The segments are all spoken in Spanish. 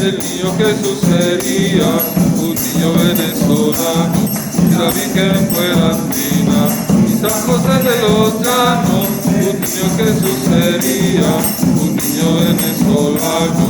el niño Jesús sería un niño venezolano, y la Virgen fuera andina, y San José de los Llanos, un niño Jesús sería un niño venezolano.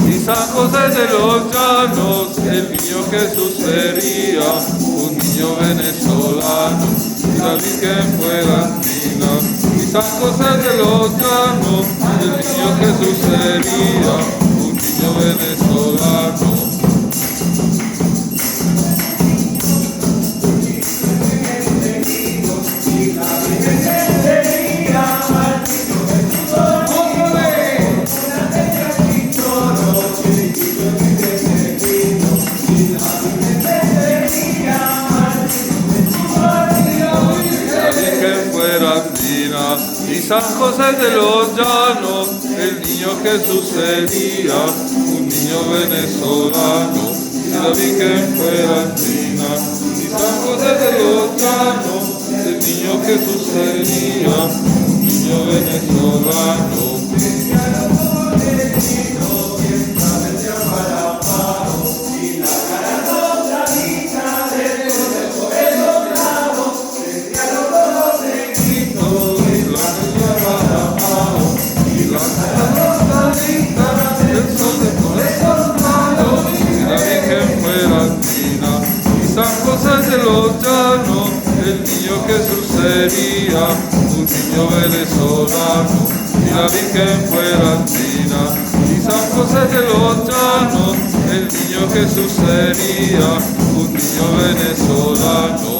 Y San José de los Llanos, el niño Jesús sería un niño venezolano, y la Virgen fuera andina. Y San José de los Llanos, el niño Jesús sería un niño venezolano. Y San José de los Llanos, el niño Jesús sería un niño venezolano, y la Virgen fuera andina. Y San José de los Llanos, el niño Jesús sería un niño venezolano. De los Llanos, el niño Jesús sería un niño venezolano, y la Virgen fuera andina. Y San José de los Llanos, el niño Jesús sería un niño venezolano.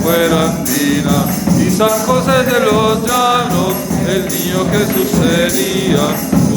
Fuera andina, y San José de los Llanos, el niño Jesús sería